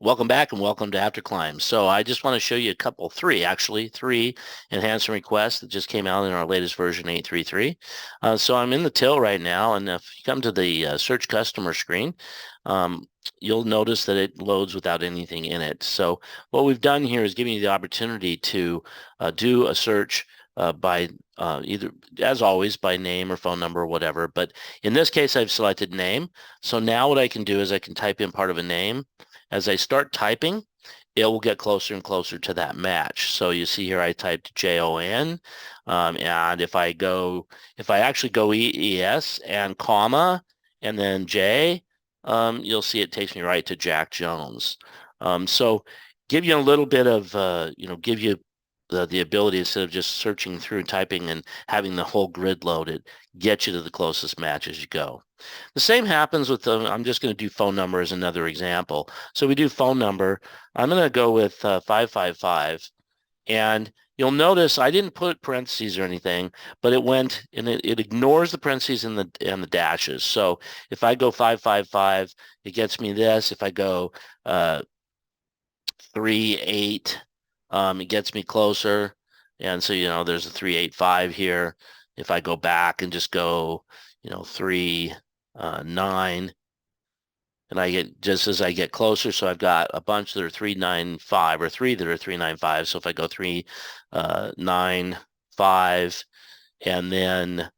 Welcome back and welcome to AfterCLIMB. So I just want to show you three enhancement requests that just came out in our latest version 8.3.3. So I'm in the till right now, and if you come to the search customer screen, you'll notice that it loads without anything in it. So what we've done here is giving you the opportunity to do a search by either, as always, by name or phone number or whatever. But in this case, I've selected name. So now what I can do is I can type in part of a name. As I start typing, it will get closer and closer to that match. So you see here I typed Jon, and if I actually go ES and comma and then J, you'll see it takes me right to Jack Jones. So give you a little bit of, give you the ability, instead of just searching through typing and having the whole grid loaded, get you to the closest match as you go. The same happens with I'm just going to do phone number as another example. So we do phone number. I'm going to go with 555, and you'll notice I didn't put parentheses or anything, but it went and it ignores the parentheses and the dashes. So if I go 555, it gets me this. If I go 38, it gets me closer. And so, there's a 385 here. If I go back and just go, 3.9, and I get, just as I get closer, so I've got a bunch that are 395 or three that are 395. So if I go 395 and then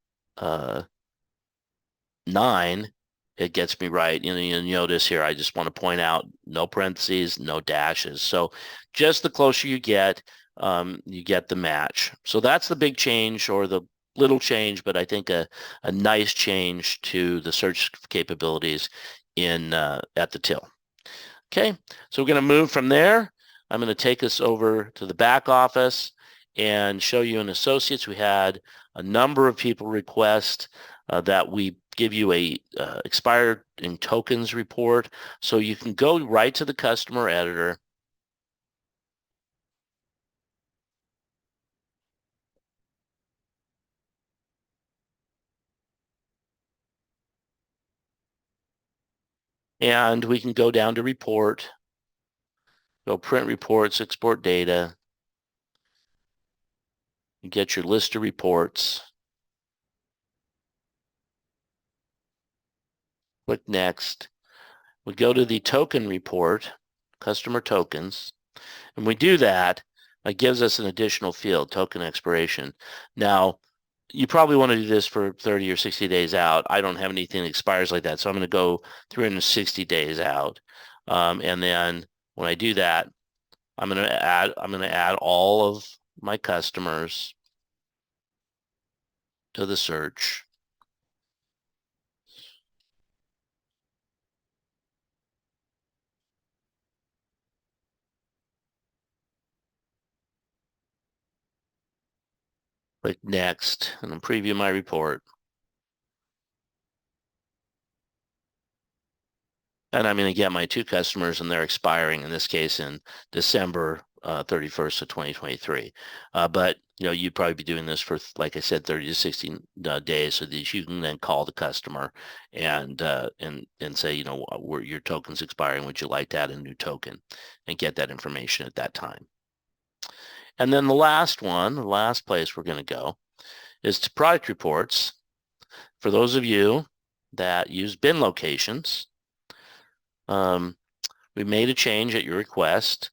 9, it gets me right. You notice here, I just want to point out no parentheses, no dashes. So just the closer you get the match. So that's the big change, or the little change, but I think a nice change to the search capabilities in at the till. Okay, so we're going to move from there. I'm going to take us over to the back office and show you in Associates. We had a number of people request that we give you a expired in tokens report. So you can go right to the customer editor. And we can go down to report, go print reports, export data. You get your list of reports. Click next. We go to the token report, customer tokens, and we do that. It gives us an additional field, token expiration. Now, you probably want to do this for 30 or 60 days out. I don't have anything that expires like that, so I'm going to go 360 days out. And then when I do that, I'm going to add all of my customers to the search. Click next, and I'll preview my report. And I'm going to get my 2 customers, and they're expiring, in this case, in December 31st of 2023. But you'd probably be doing this for, like I said, 30 to 60 days, so that you can then call the customer and say, your token's expiring. Would you like to add a new token, and get that information at that time? And then the last place we're going to go is to product reports. For those of you that use bin locations, we made a change at your request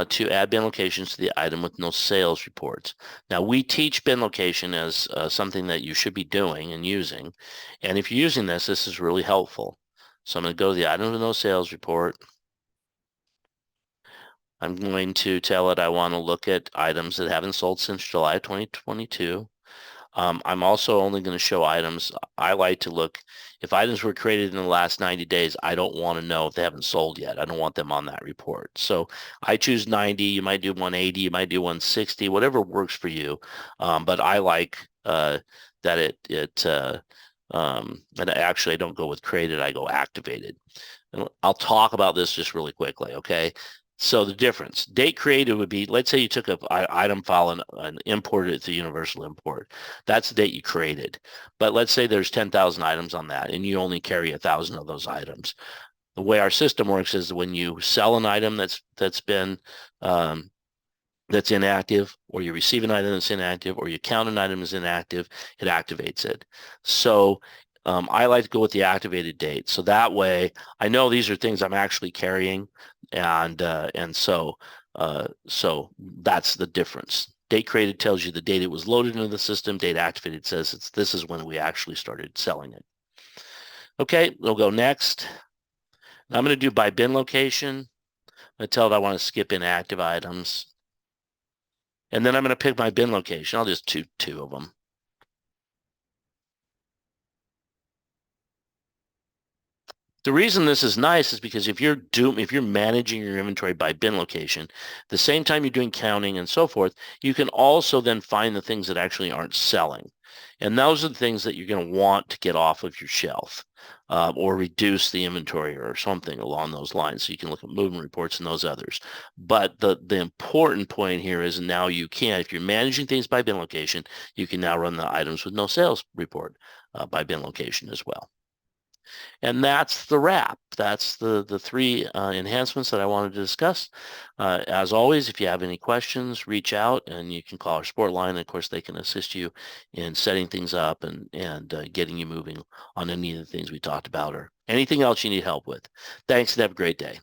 to add bin locations to the item with no sales reports. Now, we teach bin location as something that you should be doing and using. And if you're using this is really helpful. So I'm going to go to the item with no sales report. I'm going to tell it I want to look at items that haven't sold since July 2022. I'm also only going to show items. I like to look, if items were created in the last 90 days, I don't want to know if they haven't sold yet. I don't want them on that report. So I choose 90. You might do 180. You might do 160, whatever works for you. But I like that and actually I don't go with created, I go activated. And I'll talk about this just really quickly, okay? So the difference, date created would be, let's say you took an item file and imported it to Universal Import. That's the date you created. But let's say there's 10,000 items on that, and you only carry 1,000 of those items. The way our system works is when you sell an item that's been that's inactive, or you receive an item that's inactive, or you count an item as inactive, it activates it. So I like to go with the activated date. So that way I know these are things I'm actually carrying, and so that's the difference. Date created tells you the date it was loaded into the system. Date activated says this is when we actually started selling it. Okay, we'll go next. I'm going to do by bin location. I tell it I want to skip inactive items. And then I'm going to pick my bin location. I'll just do two of them. The reason this is nice is because if you're managing your inventory by bin location, the same time you're doing counting and so forth, you can also then find the things that actually aren't selling. And those are the things that you're going to want to get off of your shelf, or reduce the inventory or something along those lines. So you can look at movement reports and those others. But the important point here is now you can, if you're managing things by bin location, you can now run the items with no sales report by bin location as well. And that's the wrap. That's the three enhancements that I wanted to discuss. As always, if you have any questions, reach out and you can call our support line. And of course, they can assist you in setting things up and getting you moving on any of the things we talked about or anything else you need help with. Thanks and have a great day.